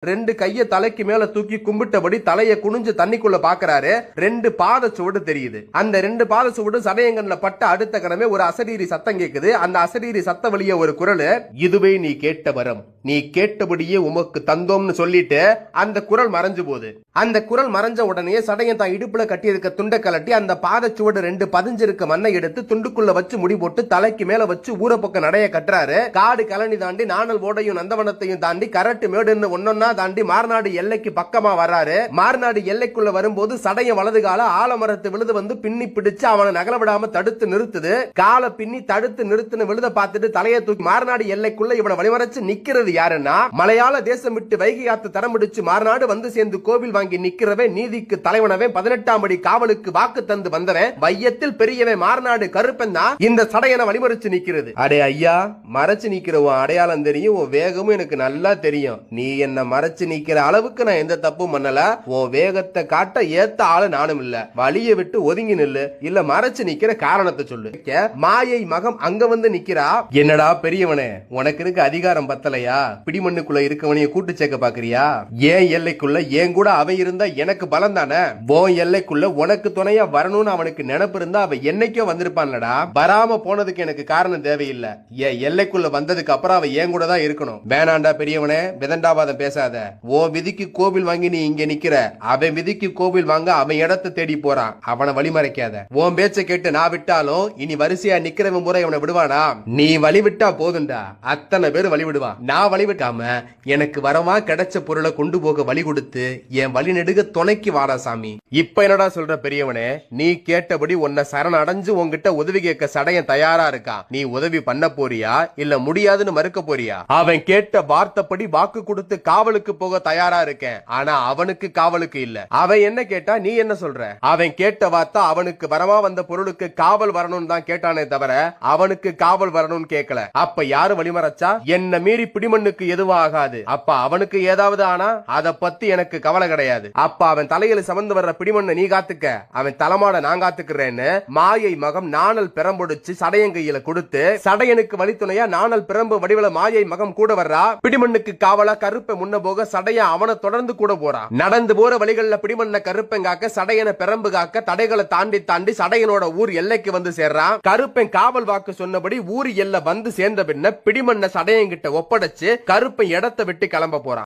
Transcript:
ரெண்டு கைய தலைக்கு மேல தூக்கி கும்பிட்டபடி தலைய குனிஞ்சு தண்ணிக்குள்ள பாக்குறாரு. ரெண்டு பாத சுவடு தெரியுது. அந்த ரெண்டு பாத சுவடு சடையங்கன்ல பட்ட அடுத்த கணமே ஒரு அசரீரி சத்தம் கேக்குது. அந்த அசரீரி சத்த வழிய ஒரு குரல், இதுவே நீ கேட்ட வரம், நீ கேட்டபடியே உமக்கு தந்தோம்னு சொல்லிட்டு அந்த குரல் மறைஞ்சு போகுது. அந்த குரல் மறைஞ்ச உடனே சடையன் தான் இடுப்புல கட்டி இருக்க துண்டை கலட்டி அந்த பாத சுவடு ரெண்டு பதிஞ்சிருக்க மண்ணை எடுத்து துண்டுக்குள்ள வச்சு முடி போட்டு தலைக்கு மேல வச்சு ஊர பக்கம் நடைய கட்டுறாரு. காடு கலனி தாண்டி நாணல் ஓடையும் நந்தவனத்தையும் தாண்டி கரட்டு மேடுன்னு ஒன்னொன்னா தாண்டி மார்நாடு எல்லைக்கு பக்கமா வர்றாரு. மார்நாடு எல்லைக்குள்ள வரும்போது சடைய வலது கால ஆலமரத்து விழுது வந்து பின்னி பிடிச்சு அவனை நகல விடாம தடுத்து நிறுத்துது. காலை பின்னி தடுத்து நிறுத்தின விழுத பார்த்துட்டு தலையை தூக்கி மார்நாடு எல்லைக்குள்ள இவனை வழிமறைச்சு நிக்கிறது யாருன்னா, மலையாள தேசம் விட்டு வைகை ஆத்து தரம் முடிச்சு மார்நாடு வந்து சேர்ந்து கோவில் வாங்கி நிக்கிறவன், நீதிக்கு தலைவனவன், 18ஆம் படி காவலுக்கு வாக்கு தந்து வந்தவன், வையத்தில் பெரியவன் மார்நாடு கருப்பன் தான் இந்த சடையனை வழிமறிச்சு நிக்கிறது. அடே ஐயா, மறைச்சு நிக்கிற உன் அடையாளம் தெரியும், உன் வேகமும் எனக்கு நல்லா தெரியும். நீ என்ன மறைச்சு நிக்கிற அளவுக்கு நான் எந்த தப்பும் பண்ணல. உன் வேகத்தை காட்ட ஏத்த ஆளு நானும் இல்ல. வழியை விட்டு ஒதுங்கி நில்லு, இல்ல மறைச்சு நிக்கிற காரணத்தை சொல்லு. மாயை மகம் அங்க வந்து நிக்கிறா. என்னடா பெரியவனே, உனக்கு இருக்க அதிகாரம் பத்தலையா? பிடிமண்ணுக்குள்ள இருக்கவனைய கூட்டு சேர்க்க பாக்குறியா? ஏன் எல்லைக்குள்ள ஏன் கூட அவன் இருந்தா எனக்கு பலம் தானே. உன் எல்லைக்குள்ள உனக்கு துணையா வரணும்னு அவனுக்கு நினைப்பு இருந்தா அவன் என்னைக்கோ வந்திருப்பான்லடா. வராம போனதுக்கு எனக்கு காரணம் தேவையில்லை. என் எல்லைக்குள்ள வந்ததுக்கு அப்புறம் அவன் ஏன் கூட தான் இருக்கணும். வேணாண்டா பெரியவனே, விதண்டாவாதம் பேசாத. ஓ விதிக்கு கோவில் வாங்கி நீ இங்க நிக்கிற, அவன் விதிக்கு கோவில் வாங்க அவன் இடத்தை தேடி போறான். அவனை வழிமறைக்காத. உன் பேச்ச கேட்டு நான் விட்டாலும் இனி வரிசையா நிக்கிறவன் முறை அவனை விடுவானா? நீ வழி விட்டா போதுண்டா, அத்தனை பேர் வழி விடுவான். நான் வழி விட்டாம எனக்கு வரவா கிடைச்ச பொருளை கொண்டு போக வழி கொடுத்து என் வழி நெடுக துணைக்கு வாடா சாமி. இப்ப என்னடா சொல்ற பெரியவனே, நீ கேட்டபடி உன்னை சரண அடைஞ்சு உன்கிட்ட உதவி கேட்க சடையன் தயாரா இருக்கான். நீ உதவி பண்ண போறியா இல்ல முடியாதுன்னு மறுக்க போறியா? அவன் கேட்ட வார்த்தைப்படி வாக்கு கொடுத்து காவலுக்கு போக தயாரா இருக்கேன். ஆனா அவனுக்கு காவலுக்கு இல்ல. அவன் என்ன கேட்டா நீ என்ன சொல்ற? அவன் கேட்ட வார்த்தை அவனுக்கு வரமா வந்த பொருளுக்கு காவல் வரணும்னு தான் கேட்டானே தவிர அவனுக்கு காவல் வரணும்னு கேட்கல. அப்ப யாரு வழிமறைச்சா? என்ன மீறி பிடிமண்ணுக்கு எதுவும் ஆகாது. அப்ப அவனுக்கு ஏதாவது ஆனா அத பத்தி எனக்கு கவலை கிடையாது. அப்ப அவன் தலையில சமந்து வர்ற பிடிமண்ண நீ காத்துக்க, அவன் தலைமாட நான் காத்துக்கிறேன்னு மாயை மகம் நாணல் பெரம்பொடிச்சு சடையங்கையில கொடுத்து, சடையனுக்கு வழித்துணையா நாணல் பிரம்பு வடிவல மாயை மகம் கூட வர்றா. பிடிமண்ணுக்கு காவலா கருப்பை முன்ன போக சடைய அவனை தொடர்ந்து கூட போறான். நடந்து போற வழிகள்ல பிடிமண்ண கருப்பன் காக்க, சடையனை பெரம்பு காக்க, தடைகளை தாண்டி தாண்டி சடையனோட ஊர் எல்லைக்கு வந்து சேர்றான். கருப்பன் காவல் வாக்கு சொன்னபடி ஊர் எல்லை வந்து சேர்ந்த பின்ன பிடிமண்ண சடையன் கிட்ட ஒப்படைச்சு கருப்பன் இடத்தை விட்டு கிளம்ப போறான்.